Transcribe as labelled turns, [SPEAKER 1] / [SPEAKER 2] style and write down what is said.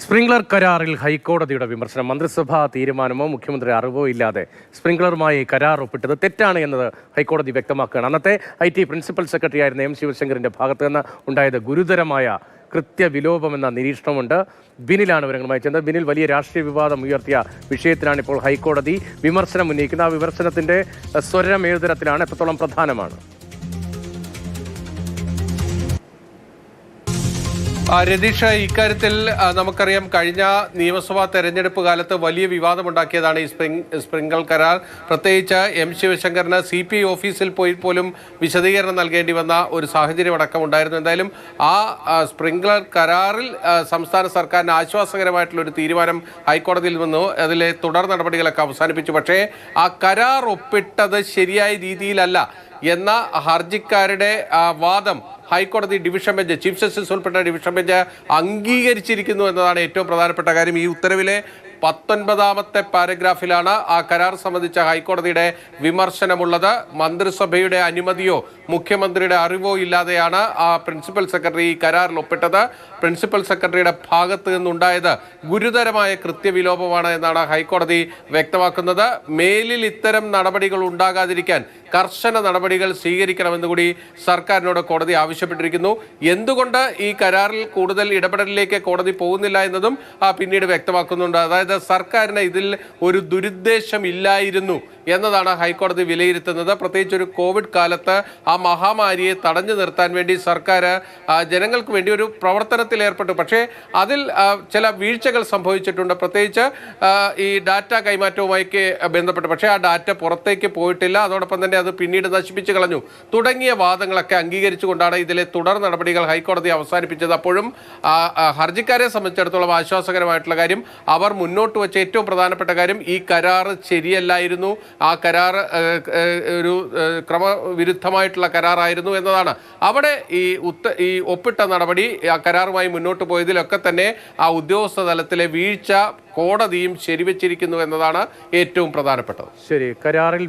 [SPEAKER 1] Sprinkler കരാറിൽ ഹൈക്കോടതിയുടെ വിമർശനം. മന്ത്രിസഭാ തീരുമാനമോ മുഖ്യമന്ത്രി അറിവോ ഇല്ലാതെ സ്പ്രിംഗ്ലറുമായി കരാർ ഒപ്പിട്ടത് തെറ്റാണ് എന്നത് ഹൈക്കോടതി വ്യക്തമാക്കുകയാണ്. അന്നത്തെ IT പ്രിൻസിപ്പൽ സെക്രട്ടറി ആയിരുന്ന ശിവശങ്കറിന്റെ ഭാഗത്ത് നിന്ന് ഉണ്ടായത് ഗുരുതരമായ കൃത്യവിലോപമെന്ന നിരീക്ഷണമുണ്ട്. ബിനിലാണ് വിവരങ്ങളുമായി ചെന്നത്. ബിനിൽ, വലിയ രാഷ്ട്രീയ വിവാദം ഉയർത്തിയ വിഷയത്തിലാണ് ഇപ്പോൾ ഹൈക്കോടതി വിമർശനം ഉന്നയിക്കുന്നത്. ആ വിമർശനത്തിന്റെ സ്വരം ഏതു തരത്തിലാണ്, എത്രത്തോളം പ്രധാനമാണ്?
[SPEAKER 2] രതീഷ, ഇക്കാര്യത്തിൽ നമുക്കറിയാം, കഴിഞ്ഞ നിയമസഭാ തെരഞ്ഞെടുപ്പ് കാലത്ത് വലിയ വിവാദമുണ്ടാക്കിയതാണ് ഈ സ്പ്രിംഗ്ലർ കരാർ. പ്രത്യേകിച്ച് ശിവശങ്കറിന് CPI ഓഫീസിൽ പോയി പോലും വിശദീകരണം നൽകേണ്ടി വന്ന ഒരു സാഹചര്യം അടക്കമുണ്ടായിരുന്നു. എന്തായാലും ആ സ്പ്രിംഗ്ലർ കരാറിൽ സംസ്ഥാന സർക്കാരിന് ആശ്വാസകരമായിട്ടുള്ള ഒരു തീരുമാനം ഹൈക്കോടതിയിൽ വന്നു. അതിലെ തുടർ നടപടികളൊക്കെ അവസാനിപ്പിച്ചു. പക്ഷേ ആ കരാർ ഒപ്പിട്ടത് ശരിയായ രീതിയിലല്ല എന്ന ഹർജിക്കാരുടെ വാദം ഹൈക്കോടതി ഡിവിഷൻ ബെഞ്ച്, ചീഫ് ജസ്റ്റിസ് ഉൾപ്പെട്ട ഡിവിഷൻ ബെഞ്ച് അംഗീകരിച്ചിരിക്കുന്നു എന്നതാണ് ഏറ്റവും പ്രധാനപ്പെട്ട കാര്യം. ഈ ഉത്തരവിലെ 19ാമത്തെ പാരഗ്രാഫിലാണ് ആ കരാർ സംബന്ധിച്ച ഹൈക്കോടതിയുടെ വിമർശനമുള്ളത്. മന്ത്രിസഭയുടെ അനുമതിയോ മുഖ്യമന്ത്രിയുടെ അറിവോ ഇല്ലാതെയാണ് ആ പ്രിൻസിപ്പൽ സെക്രട്ടറി ഈ കരാറിൽ ഒപ്പിട്ടത്. പ്രിൻസിപ്പൽ സെക്രട്ടറിയുടെ ഭാഗത്ത് നിന്നുണ്ടായത് ഗുരുതരമായ കൃത്യവിലോപമാണ് എന്നാണ് ഹൈക്കോടതി വ്യക്തമാക്കുന്നത്. മേലിൽ ഇത്തരം നടപടികൾ ഉണ്ടാകാതിരിക്കാൻ കർശന നടപടികൾ സ്വീകരിക്കണമെന്ന് കൂടി സർക്കാരിനോട് കോടതി ആവശ്യപ്പെട്ടിരിക്കുന്നു. എന്തുകൊണ്ട് ഈ കരാറിൽ കൂടുതൽ ഇടപെടലിലേക്ക് കോടതി പോകുന്നില്ല എന്നതും പിന്നീട് വ്യക്തമാക്കുന്നുണ്ട്. അതായത് സർക്കാരിന് ഇതിൽ ഒരു ദുരുദ്ദേശം ഇല്ലായിരുന്നു എന്നതാണ് ഹൈക്കോടതി വിലയിരുത്തുന്നത്. പ്രത്യേകിച്ച് ഒരു കോവിഡ് കാലത്ത് ആ മഹാമാരിയെ തടഞ്ഞു നിർത്താൻ വേണ്ടി സർക്കാർ ജനങ്ങൾക്ക് വേണ്ടി ഒരു പ്രവർത്തനത്തിൽ ഏർപ്പെട്ടു. പക്ഷേ അതിൽ ചില വീഴ്ചകൾ സംഭവിച്ചിട്ടുണ്ട്, പ്രത്യേകിച്ച് ഈ ഡാറ്റ കൈമാറ്റവുമായി ബന്ധപ്പെട്ട്. പക്ഷേ ആ ഡാറ്റ പുറത്തേക്ക് പോയിട്ടില്ല, അതോടൊപ്പം തന്നെ അത് പിന്നീട് നശിപ്പിച്ചു കളഞ്ഞു തുടങ്ങിയ വാദങ്ങളൊക്കെ അംഗീകരിച്ചുകൊണ്ടാണ് ഇതിലെ തുടർ നടപടികൾ ഹൈക്കോടതി അവസാനിപ്പിച്ചത്. അപ്പോഴും ഹർജിക്കാരെ സംബന്ധിച്ചിടത്തോളം ആശ്വാസകരമായിട്ടുള്ള കാര്യം, അവർ മുന്നോട്ട് വെച്ച ഏറ്റവും പ്രധാനപ്പെട്ട കാര്യം, ഈ കരാർ ശരിയല്ലായിരുന്നു, ആ കരാർ ഒരു ക്രമവിരുദ്ധമായിട്ടുള്ള കരാറായിരുന്നു എന്നതാണ്. അവിടെ ഈ ഒപ്പിട്ട നടപടി, ആ കരാറുമായി മുന്നോട്ട് പോയതിലൊക്കെ തന്നെ ആ ഉദ്യോഗസ്ഥ തലത്തിലെ വീഴ്ച കോടതിയും ശരിവെച്ചിരിക്കുന്നു എന്നതാണ് ഏറ്റവും പ്രധാനപ്പെട്ടത്.
[SPEAKER 1] ശരി, കരാറിൽ